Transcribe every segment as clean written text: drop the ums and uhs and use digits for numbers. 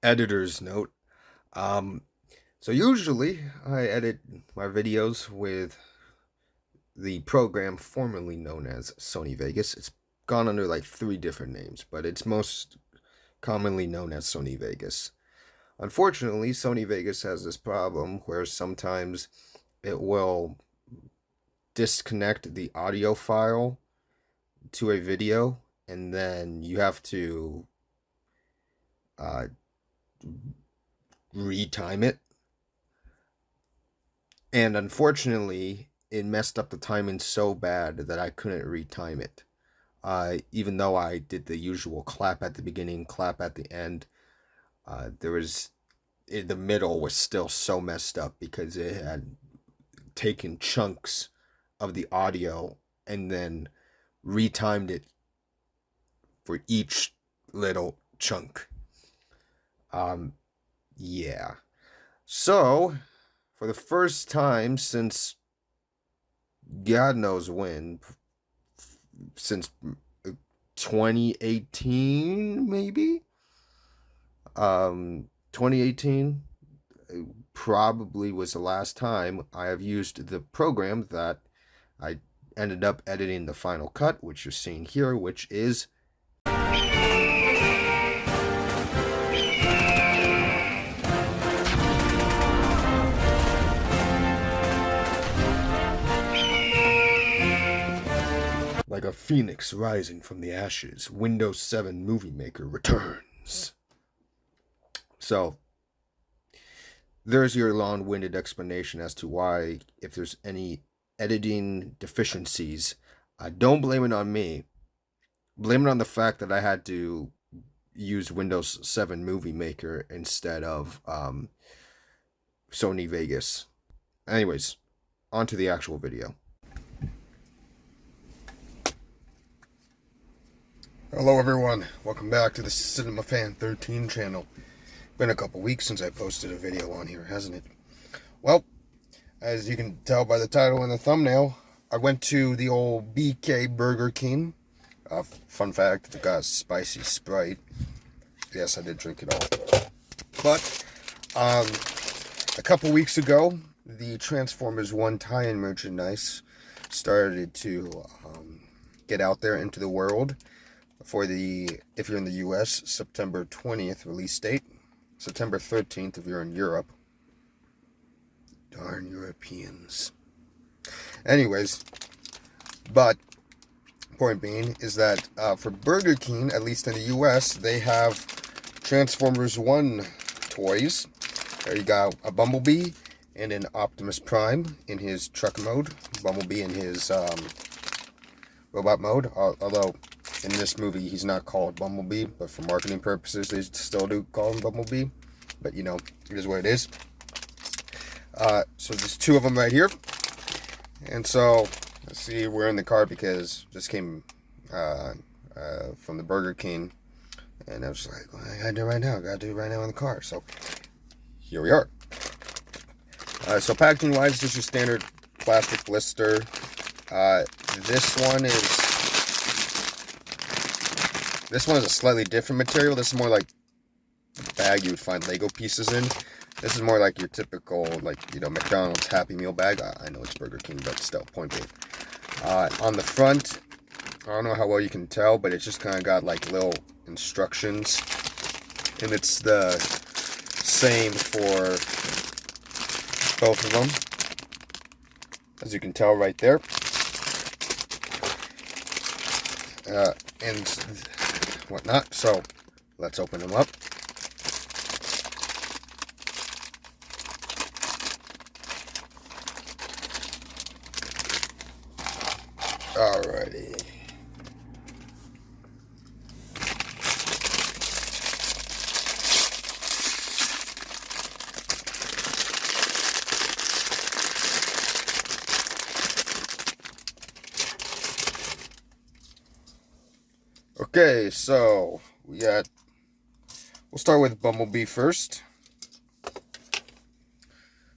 Editor's note. Um, so usually I edit my videos with the program formerly known as Sony Vegas. It's gone under like three different names, but it's most commonly known as Sony Vegas. Unfortunately, Sony Vegas has this problem where sometimes it will disconnect the audio file to a video, and then you have to uh, retime it. And unfortunately, it messed up the timing so bad that I couldn't retime it. Even though I did the usual clap at the beginning, clap at the end, there was the middle was still so messed up because it had taken chunks of the audio and then retimed it for each little chunk. Um, yeah. So, for the first time since God knows when, since 2018, maybe? 2018 probably was the last time I have used the program that I ended up editing the final cut, which you're seeing here, which is like a phoenix rising from the ashes. Windows 7 Movie Maker returns. So, there's your long-winded explanation as to why, if there's any editing deficiencies, don't blame it on me. Blame it on the fact that I had to use Windows 7 Movie Maker instead of Sony Vegas. Anyways, on to the actual video. Hello everyone, welcome back to the Cinema Fan 13 channel. Been a couple weeks since I posted a video on here, hasn't it? Well, as you can tell by the title and the thumbnail, I went to the old BK Burger King. Fun fact, it got spicy Sprite. Yes, I did drink it all. But, a couple weeks ago, the Transformers 1 tie-in merchandise started to get out there into the world for the, if you're in the US, September 20th release date. September 13th if you're in Europe. Darn Europeans. Anyways, but point being is that for Burger King, at least in the US, they have Transformers 1 toys. There you got a Bumblebee and an Optimus Prime in his truck mode. Bumblebee in his robot mode. Although in this movie, he's not called Bumblebee, but for marketing purposes, they still do call him Bumblebee. But, you know, it is what it is. So there's two of them right here. And so, let's see, we're in the car because this came from the Burger King. And I was like, well, I gotta do it right now. I gotta do it right now in the car. So, here we are. So packaging-wise, this is your standard plastic blister. This one is a slightly different material. This is more like the bag you would find Lego pieces in. This is more like your typical, like, you know, McDonald's Happy Meal bag. I know it's Burger King, but still, point being. On the front, I don't know how well you can tell, but it's just kind of got like little instructions. And it's the same for both of them, as you can tell right there. And whatnot. So let's open them up. Alrighty. Okay, so we'll start with Bumblebee first.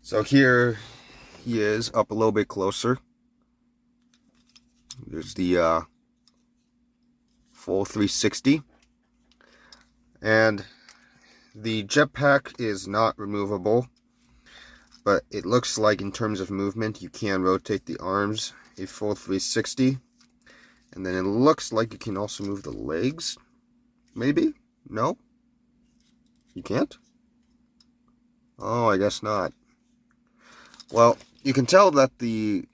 So here he is, up a little bit closer. There's the full 360. And the jetpack is not removable, but it looks like in terms of movement, you can rotate the arms a full 360. And then it looks like you can also move the legs. Maybe? No? You can't? Oh, I guess not. Well, you can tell that the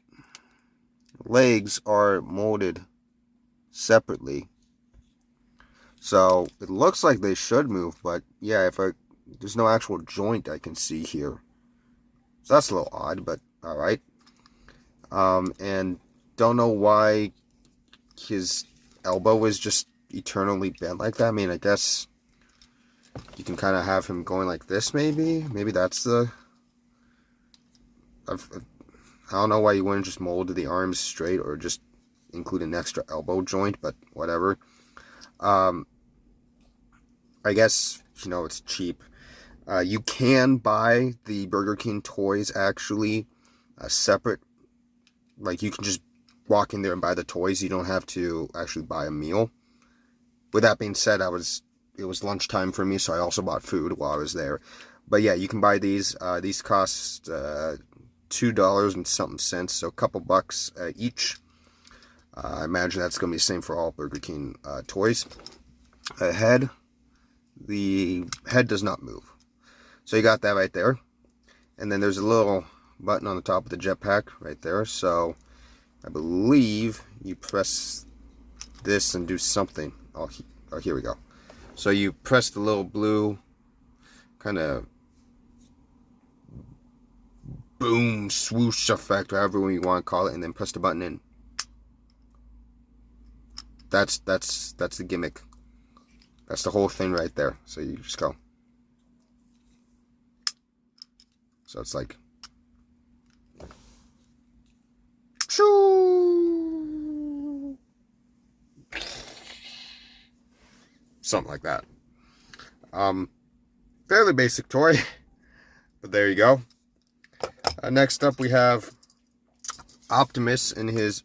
legs are molded separately. So it looks like they should move, but yeah, there's no actual joint I can see here. So that's a little odd, but alright. And don't know why his elbow is just eternally bent like that. I mean, I guess you can kind of have him going like this, maybe. Maybe that's the... I don't know why you wouldn't just mold the arms straight or just include an extra elbow joint, but whatever. I guess, you know, it's cheap. You can buy the Burger King toys actually separate. Like, you can just walk in there and buy the toys. You don't have to actually buy a meal. With that being said, it was lunchtime for me, so I also bought food while I was there. But yeah, you can buy these. These cost $2 and something cents, so a couple bucks each. I imagine that's going to be the same for all Burger King toys. The head does not move. So you got that right there. And then there's a little button on the top of the jetpack right there. So I believe you press this and do something. Oh, here we go. So you press the little blue kind of boom swoosh effect, however you want to call it, and then press the button in. That's the gimmick. That's the whole thing right there. So you just go. So it's like something like that. Fairly basic toy, but there you go. Next up we have Optimus in his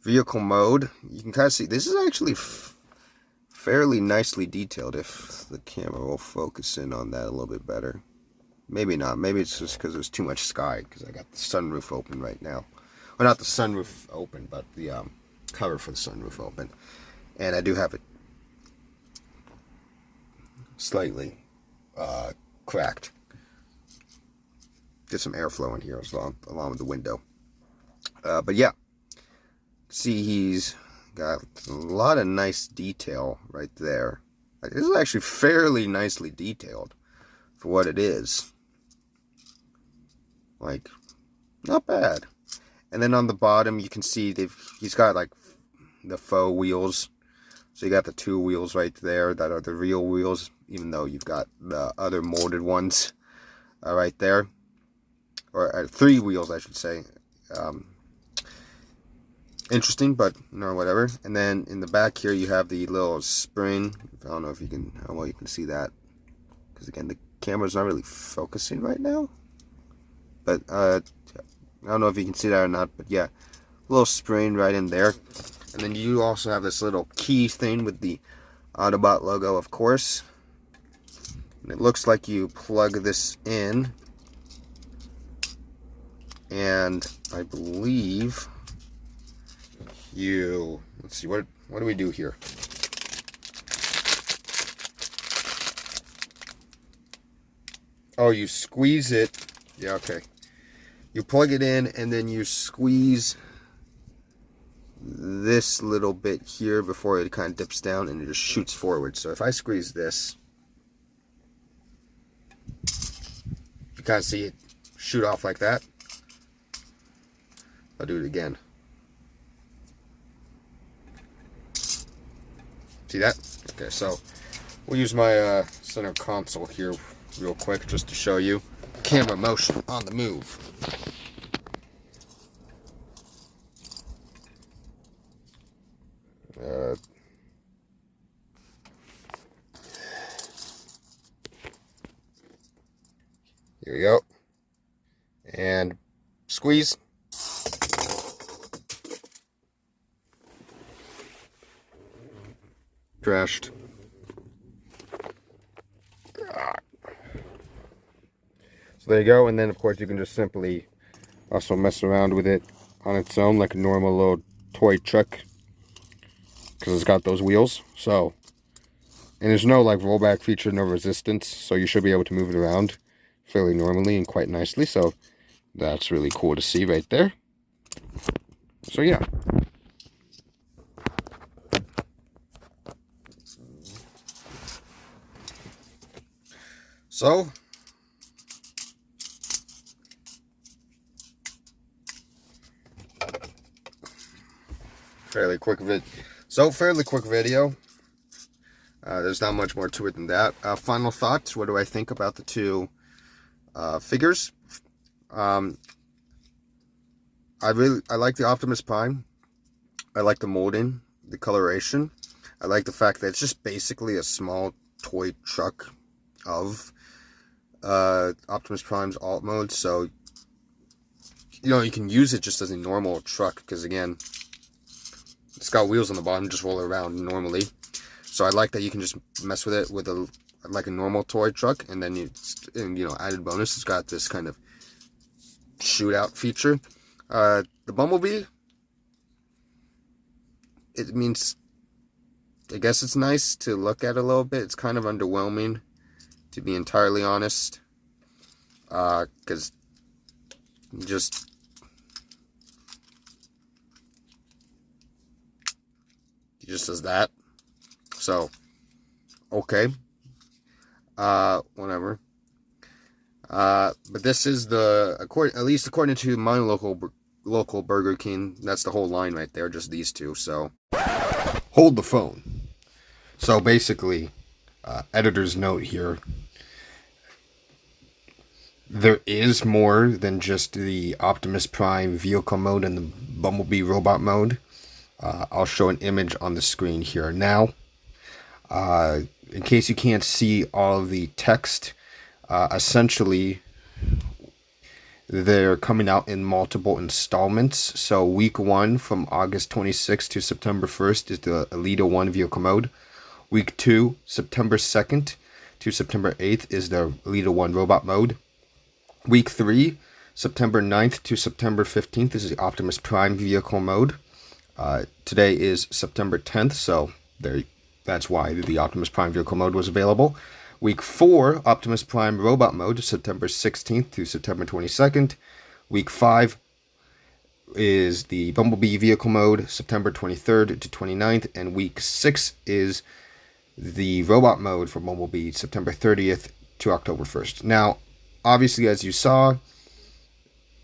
vehicle mode. You can kind of see this is actually fairly nicely detailed, if the camera will focus in on that a little bit better. Maybe not. Maybe it's just because there's too much sky, because I got the sunroof open right now. Well, not the sunroof open, but the cover for the sunroof open. And I do have it slightly cracked. Get some airflow in here along with the window. But yeah, see, he's got a lot of nice detail right there. Like, this is actually fairly nicely detailed for what it is. Like, not bad. And then on the bottom, you can see he's got like the faux wheels. So you got the 2 wheels right there that are the real wheels, even though you've got the other molded ones right there. Or 3 wheels, I should say. Interesting, but no, whatever. And then in the back here, you have the little spring. I don't know if you can, how well you can see that, because again, the camera's not really focusing right now. But I don't know if you can see that or not. But yeah, a little spring right in there. And then you also have this little key thing with the Autobot logo, of course. And it looks like you plug this in. And I believe let's see, what do we do here? Oh, you squeeze it. Yeah, okay. You plug it in and then you squeeze this little bit here before it kind of dips down and it just shoots forward. So if I squeeze this, you kind of see it shoot off like that. I'll do it again. See that? Okay, so we'll use my center console here real quick just to show you camera motion on the move. Here we go. And squeeze. Crashed. So there you go, and then of course you can just simply also mess around with it on its own like a normal little toy truck, because it's got those wheels. So, and there's no like rollback feature, no resistance, so you should be able to move it around fairly normally and quite nicely. So that's really cool to see right there. So yeah. So fairly quick video. There's not much more to it than that. Final thoughts. What do I think about the two figures? I like the Optimus Prime. I like the molding, the coloration. I like the fact that it's just basically a small toy truck of Optimus Prime's alt mode. So, you know, you can use it just as a normal truck, because again, it's got wheels on the bottom, just roll it around normally. So I like that you can just mess with it with like a normal toy truck, and then you know, added bonus, it's got this kind of shootout feature. The Bumblebee, it means, I guess it's nice to look at a little bit. It's kind of underwhelming, to be entirely honest, because just he just does that. So okay, whatever. But this is at least according to my local Burger King, that's the whole line right there, just these two. So hold the phone. So basically, editor's note here. There is more than just the Optimus Prime vehicle mode and the Bumblebee robot mode. I'll show an image on the screen here now. In case you can't see all of the text, essentially they're coming out in multiple installments. So week 1 from August 26th to September 1st is the Elita 1 vehicle mode. Week 2, September 2nd to September 8th is the Elita 1 robot mode. Week 3, September 9th to September 15th is the Optimus Prime vehicle mode. Today is September 10th, so that's why the Optimus Prime vehicle mode was available. Week 4, Optimus Prime robot mode, September 16th to September 22nd. Week 5 is the Bumblebee vehicle mode, September 23rd to 29th. And week 6 is the robot mode for Bumblebee, September 30th to October 1st. Now, obviously, as you saw,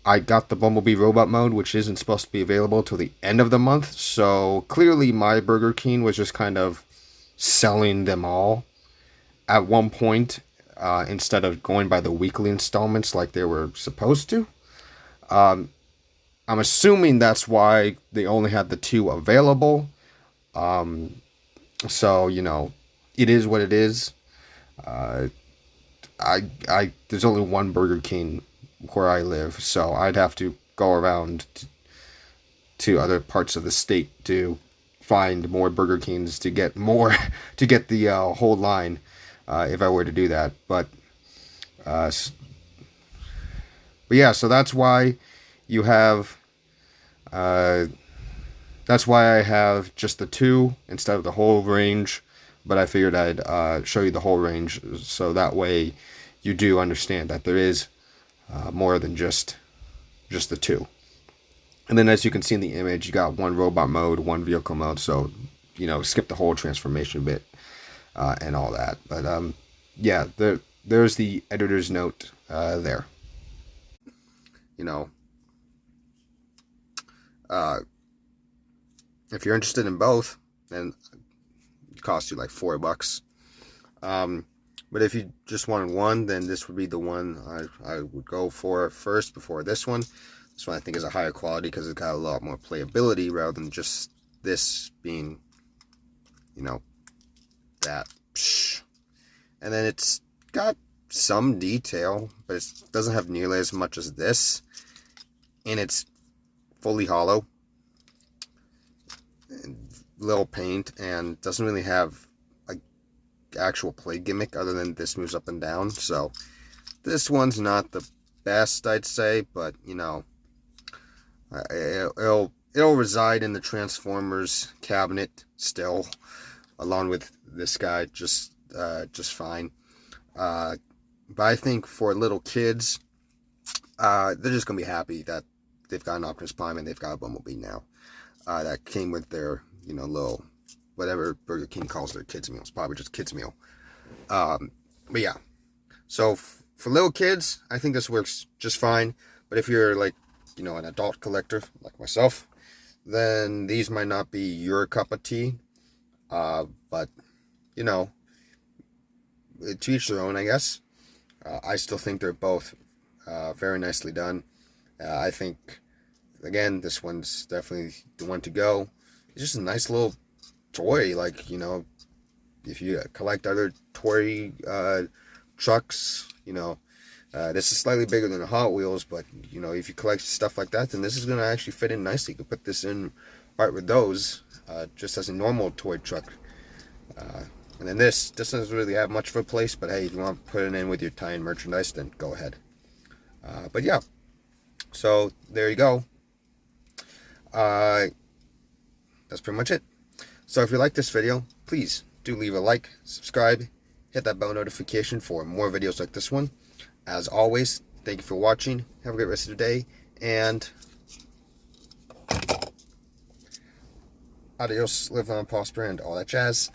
I got the Bumblebee robot mode, which isn't supposed to be available till the end of the month. So clearly my Burger King was just kind of selling them all at one point, instead of going by the weekly installments like they were supposed to. I'm assuming that's why they only had the 2 available. So, you know, it is what it is. There's only one Burger King where I live, so I'd have to go around to other parts of the state to find more Burger Kings to get the whole line, if I were to do that. But yeah, so that's why you have that's why I have just the 2 instead of the whole range. But I figured I'd show you the whole range, so that way you do understand that there is more than just the 2. And then, as you can see in the image, you got 1 robot mode, 1 vehicle mode. So, you know, skip the whole transformation bit and all that. But yeah, there's the editor's note there. You know, if you're interested in both, then it costs you like $4. But if you just wanted one, then this would be the one I would go for first before this one. This one I think is a higher quality because it's got a lot more playability rather than just this being, you know, that. And then it's got some detail, but it doesn't have nearly as much as this. And it's fully hollow. And little paint, and doesn't really have actual play gimmick other than this moves up and down. So this one's not the best, I'd say, but you know, it'll reside in the Transformers cabinet still, along with this guy, just fine. But I think for little kids, they're just gonna be happy that they've got an Optimus Prime and they've got a Bumblebee now. That came with their, you know, little, whatever Burger King calls their kids meal. It's probably just kids meal. But yeah, so for little kids, I think this works just fine. But if you're like, you know, an adult collector like myself, then these might not be your cup of tea. But you know, to each their own, I guess. I still think they're both very nicely done. I think, again, this one's definitely the one to go. It's just a nice little toy. Like, you know, if you collect other toy trucks, you know, this is slightly bigger than the Hot Wheels, but, you know, if you collect stuff like that, then this is going to actually fit in nicely. You can put this in right with those, just as a normal toy truck. And then this doesn't really have much of a place, but hey, if you want to put it in with your tie-in merchandise, then go ahead. But yeah, so there you go. That's pretty much it. So if you like this video, please do leave a like, subscribe, hit that bell notification for more videos like this one. As always, thank you for watching. Have a great rest of your day, and adios, live on, prosper, and all that jazz.